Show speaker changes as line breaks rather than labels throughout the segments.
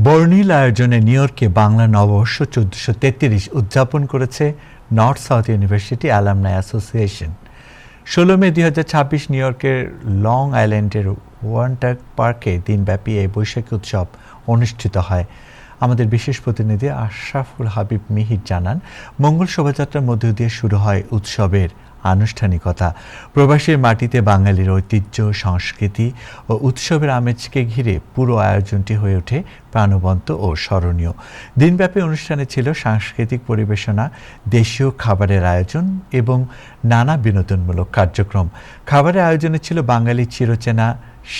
বর্ণিল আয়োজনে নিউ ইয়র্কে বাংলা নববর্ষ ১৪৩৩ উদযাপন করেছে north south university alumni association. ১৬ মে ২০২৬ নিউ ইয়র্কের লং আইল্যান্ডের ওয়ান্টাক পার্কে দিনব্যাপী এই বৈশাখী উৎসব অনুষ্ঠিত হয়। আমাদের বিশেষ প্রতিনিধি আশরাফুল হাবিব মিহির জানান, মঙ্গল শোভাযাত্রার মধ্য দিয়ে শুরু হয় উৎসবের আনুষ্ঠানিকতা। প্রবাসীর মাটিতে বাঙালির ঐতিহ্য, সংস্কৃতি ও উৎসবের আমেজকে ঘিরে পুরো আয়োজনটি হয়ে ওঠে প্রাণবন্ত ও স্মরণীয়। দিনব্যাপী অনুষ্ঠানে ছিল সাংস্কৃতিক পরিবেশনা, দেশীয় খাবারের আয়োজন এবং নানা বিনোদনমূলক কার্যক্রম। খাবারের আয়োজনে ছিল বাঙালি চিরচেনা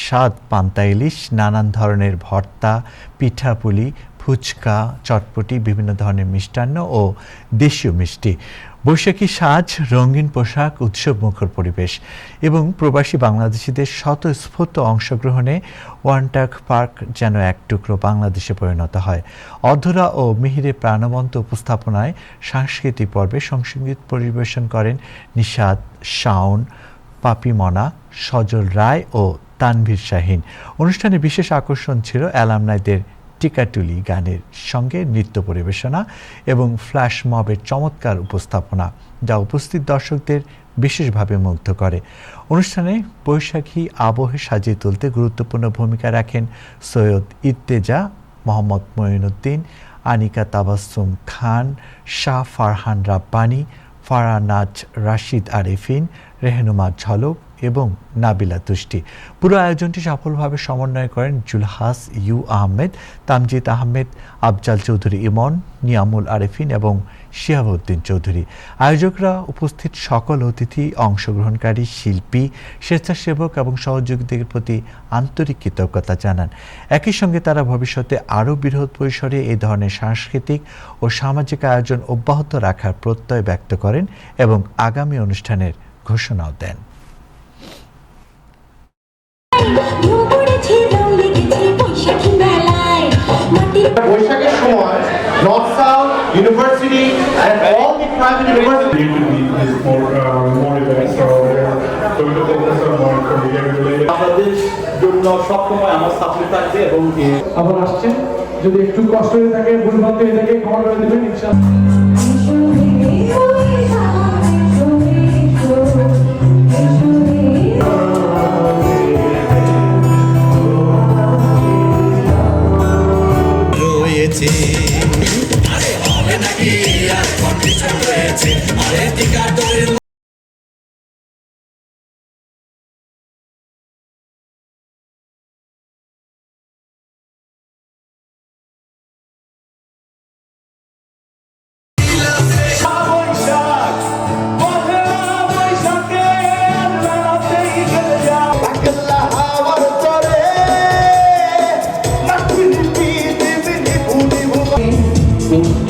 স্বাদ পান্তা ইলিশ, নানান ধরনের ভর্তা, পিঠাপুলি, ফুচকা, চটপটি, বিভিন্ন ধরনের মিষ্টান্ন ও দেশীয় মিষ্টি। বৈশাখী সাজ, রঙিন পোশাক, উৎসবমুখর পরিবেশ এবং প্রবাসী বাংলাদেশিদের স্বতঃস্ফূর্ত অংশগ্রহণে ওয়ান্টাক পার্ক যেন এক টুকরো বাংলাদেশে পরিণত হয়। অধরা ও মিহিরে প্রাণবন্ত উপস্থাপনায় সাংস্কৃতিক পর্বে সংগীত পরিবেশন করেন নিশাদ, শাওন, পাপি মনা, সজল রায় ও তানভীর শাহীন। অনুষ্ঠানে বিশেষ আকর্ষণ ছিল অ্যালামনাইদের টিকাটুলি গানের সঙ্গে নৃত্য পরিবেশনা এবং ফ্ল্যাশ মবের চমৎকার উপস্থাপনা, যা উপস্থিত দর্শকদের বিশেষভাবে মুগ্ধ করে। অনুষ্ঠানে বৈশাখী আবহে সাজিয়ে তুলতে গুরুত্বপূর্ণ ভূমিকা রাখেন সৈয়দ ইর্তেজা, মোহাম্মদ মঈনুদ্দিন, আনিকা তাবাসসুম খান, শাহ ফারহান রাব্বানী, ফারানাজ রাশিদ আরেফিন, রেহনুমা ঝলক এবং নাবিলা তুষ্টি। পুরো আয়োজনটি সফলভাবে সমন্বয় করেন জুলহাস ইউ আহমেদ, তামজিদ আহমেদ, আফজাল চৌধুরী ইমন, নিয়ামুল আরেফিন এবং শিহাবুদ্দিন চৌধুরী। আয়োজকরা উপস্থিত সকল অতিথি, অংশগ্রহণকারী শিল্পী, স্বেচ্ছাসেবক এবং সহযোগীদের প্রতি আন্তরিক কৃতজ্ঞতা জানান। একই সঙ্গে তারা ভবিষ্যতে আরও বৃহৎ পরিসরে এই ধরনের সাংস্কৃতিক ও সামাজিক আয়োজন অব্যাহত রাখার প্রত্যয় ব্যক্ত করেন এবং আগামী অনুষ্ঠানের ঘোষণাও দেন।
বৈশাখের সময় north south university and all the private universities
আমাদের জন্য সবসময় আমার সাপোর্ট থাকবে এবং
আবার আসছেন, যদি একটু কষ্ট হয়ে থাকে, ভুলভ্রান্তি হয়ে থাকে, ক্ষমা করে দেবেন ইনশাআল্লাহ।
Thank you.